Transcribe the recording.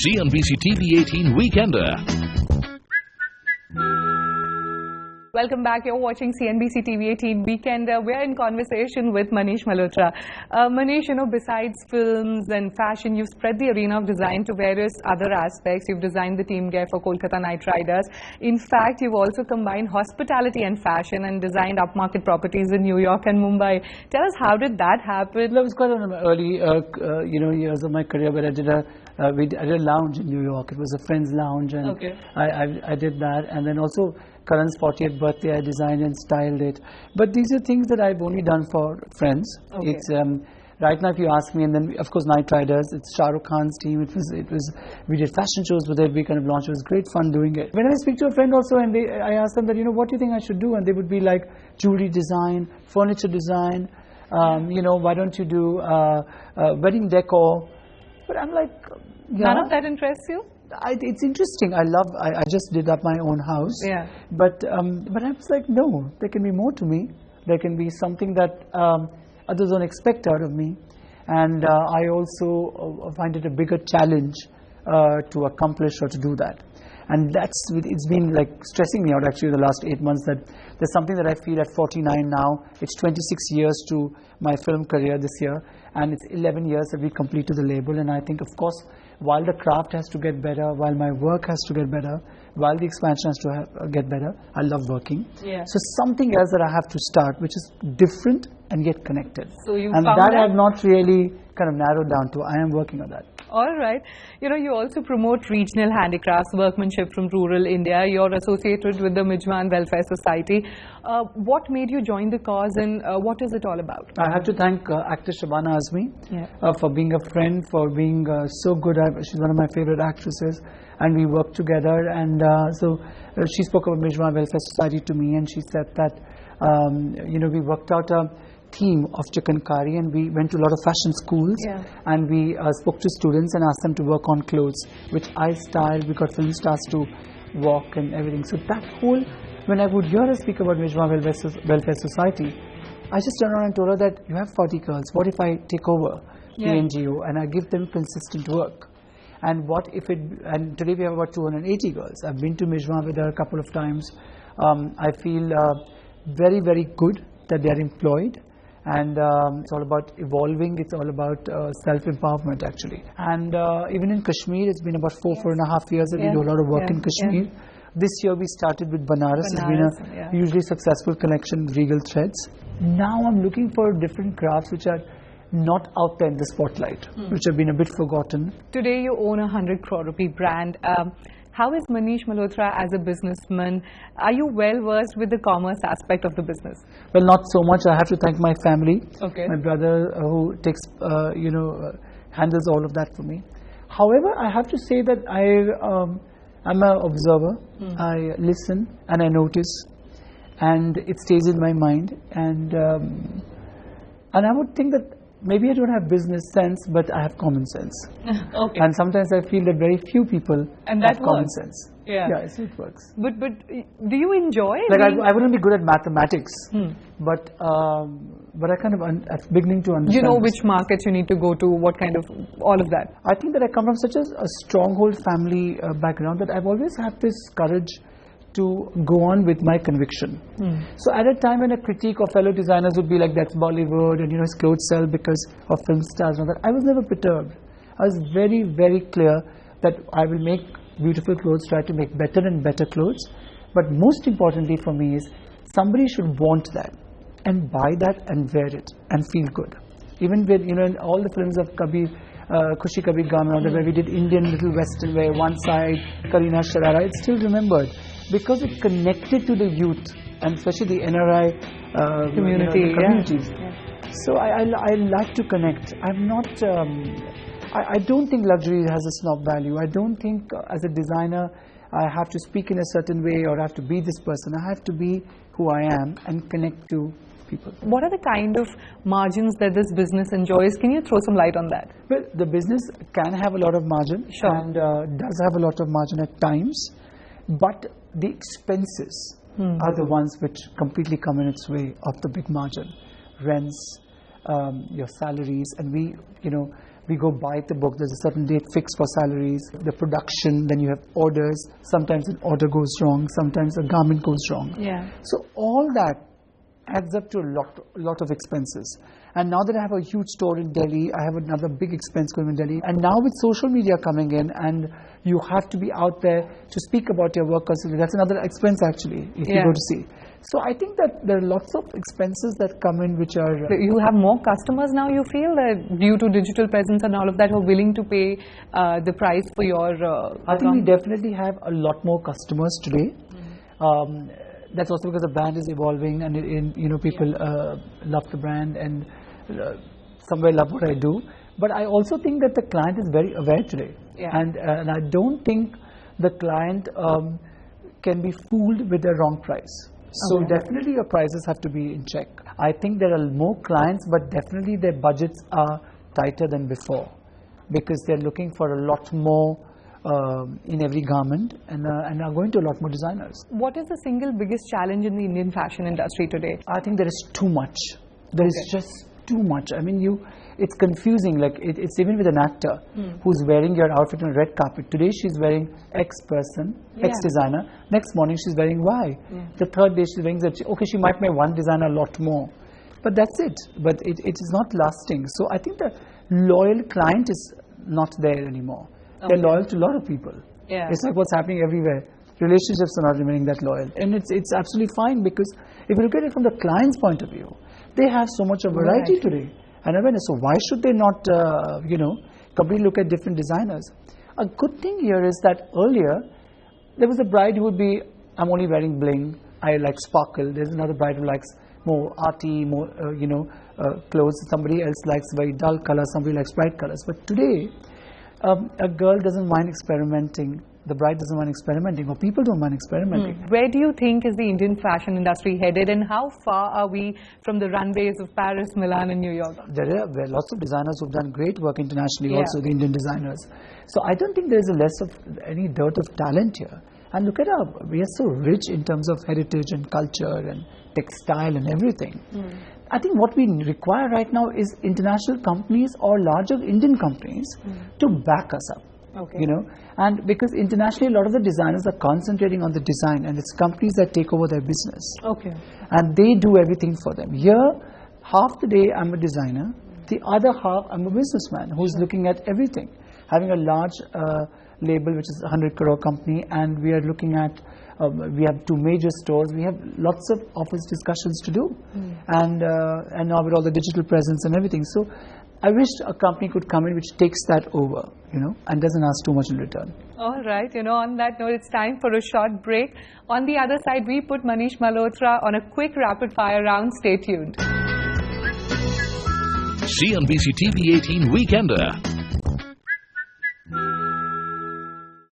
CNBC TV 18 Weekender. Welcome back. You're watching CNBC TV 18 Weekender. We're in conversation with Manish Malhotra. Manish, besides films and fashion, you've spread the arena of design to various other aspects. You've designed the team gear for Kolkata Knight Riders. In fact, you've also combined hospitality and fashion and designed upmarket properties in New York and Mumbai. Tell us, how did that happen? That was quite one of my early, years of my career, where I did a lounge in New York. It was a friend's lounge, and okay. I did that, and then also Karan's 40th birthday, I designed and styled it. But these are things that I've only done for friends. Okay. It's right now, if you ask me, and then of course Knight Riders, it's Shah Rukh Khan's team. We did fashion shows with it. We kind of launched. It was great fun doing it. When I speak to a friend also, and I ask them that, what do you think I should do? And they would be like, jewelry design, furniture design. Why don't you do wedding decor? But I'm like, none of that interests you? It's interesting. I just did up my own house. Yeah. But I was like, no, there can be more to me. There can be something that others don't expect out of me. And I also find it a bigger challenge to accomplish or to do that. And it's been like stressing me out actually the last 8 months, that there's something that I feel at 49 now. It's 26 years to my film career this year, and it's 11 years that we completed the label. And I think, of course, while the craft has to get better, while my work has to get better, while the expansion has to get better, I love working. Yeah. So something else that I have to start, which is different and yet connected. So you and found that I have not really kind of narrowed down to. I am working on that. All right. You also promote regional handicrafts, workmanship from rural India. You're associated with the Mijwan Welfare Society. What made you join the cause, and what is it all about? I have to thank actress Shabana Azmi for being a friend, for being so good. She's one of my favorite actresses, and we worked together. And so she spoke about Mijwan Welfare Society to me, and she said that, we worked out a theme of chikankari, and we went to a lot of fashion schools, and we spoke to students and asked them to work on clothes, which I styled. We got film stars to walk and everything. So that whole, when I would hear her speak about Mijwan Welfare Society, I just turned around and told her that you have 40 girls. What if I take over the NGO and I give them consistent work? And what if and today we have about 280 girls. I've been to Mijwan with her a couple of times. I feel very, very good that they are employed. And it's all about evolving. It's all about self-empowerment, actually. And even in Kashmir, it's been about 4.5 years that we do a lot of work in Kashmir. This year we started with Banarasi. It's been a hugely successful collection, Regal threads. Now I'm looking for different crafts which are not out there in the spotlight, which have been a bit forgotten. Today you own a 100 crore rupee brand. How is Manish Malhotra as a businessman? Are you well versed with the commerce aspect of the business? Well, not so much. I have to thank my family. Okay. My brother who takes, handles all of that for me. However, I have to say that I'm an observer. I listen and I notice, and it stays in my mind. And I would think that maybe I don't have business sense, but I have common sense. Okay. And sometimes I feel that very few people have common sense. Yeah, so it works. But do you enjoy? Like I wouldn't be good at mathematics, but I kind of I'm beginning to understand. You know which markets you need to go to, what kind of, all of that. I think that I come from such a stronghold family background that I've always had this courage to go on with my conviction. So at a time when a critique of fellow designers would be like, that's Bollywood, and his clothes sell because of film stars and all that, I was never perturbed. I was very, very clear that I will make beautiful clothes, try to make better and better clothes. But most importantly for me is, somebody should want that and buy that and wear it and feel good. Even with, in all the films of Khushi Kabhi Gum, where we did Indian little western wear, one side, Kareena Sharara, it's still remembered. Because it connected to the youth, and especially the NRI communities. So I like to connect. I'm not. I don't think luxury has a snob value. I don't think as a designer I have to speak in a certain way or I have to be this person. I have to be who I am and connect to people. What are the kind of margins that this business enjoys? Can you throw some light on that? Well, the business can have a lot of margin, and does have a lot of margin at times, but the expenses are the ones which completely come in its way of the big margin. Rents, your salaries, and we, We go buy the book, there's a certain date fixed for salaries, the production, then you have orders. Sometimes an order goes wrong, sometimes a garment goes wrong. Yeah. So all that adds up to a lot of expenses. And now that I have a huge store in Delhi, I have another big expense going in Delhi. And now with social media coming in, and you have to be out there to speak about your work constantly, that's another expense actually, if you go to see. So I think that there are lots of expenses that come in which are... You have more customers now, you feel, that due to digital presence and all of that, who are willing to pay the price for your... I think we definitely have a lot more customers today. That's also because the brand is evolving, and people love the brand and somewhere love what I do. But I also think that the client is very aware today, and I don't think the client can be fooled with the wrong price. So definitely your prices have to be in check. I think there are more clients, but definitely their budgets are tighter than before, because they're looking for a lot more in every garment, and are going to a lot more designers. What is the single biggest challenge in the Indian fashion industry today? I think there is too much. There is just too much. I mean, it's confusing. Like it's even with an actor who's wearing your outfit on a red carpet. Today she's wearing X person, X designer. Next morning she's wearing Y. The third day she's wearing Z. Okay, she might wear one designer a lot more, but that's it. But it is not lasting. So I think the loyal client is not there anymore. They're loyal to a lot of people. It's like what's happening everywhere. Relationships are not remaining that loyal. And it's absolutely fine, because if you look at it from the client's point of view, they have so much of variety today and awareness. So why should they not, completely look at different designers? A good thing here is that earlier, there was a bride who would be, I'm only wearing bling, I like sparkle. There's another bride who likes more arty, more, clothes. Somebody else likes very dull colors, somebody likes bright colors. But today, a girl doesn't mind experimenting, the bride doesn't mind experimenting, or people don't mind experimenting. Where do you think is the Indian fashion industry headed, and how far are we from the runways of Paris, Milan and New York? There are lots of designers who've done great work internationally, also the Indian designers. So I don't think there's any dearth of talent here. And look at we are so rich in terms of heritage and culture and textile and everything. I think what we require right now is international companies or larger Indian companies to back us up. And because internationally a lot of the designers are concentrating on the design, and it's companies that take over their business. And they do everything for them. Here, half the day I'm a designer, the other half I'm a businessman who's looking at everything. Having a large label, which is a 100 crore company, and we are looking at we have 2 major stores. We have lots of office discussions to do, and now with all the digital presence and everything. So I wish a company could come in which takes that over, and doesn't ask too much in return. All right, on that note, it's time for a short break. On the other side, we put Manish Malhotra on a quick rapid fire round. Stay tuned. CNBC TV 18 Weekender.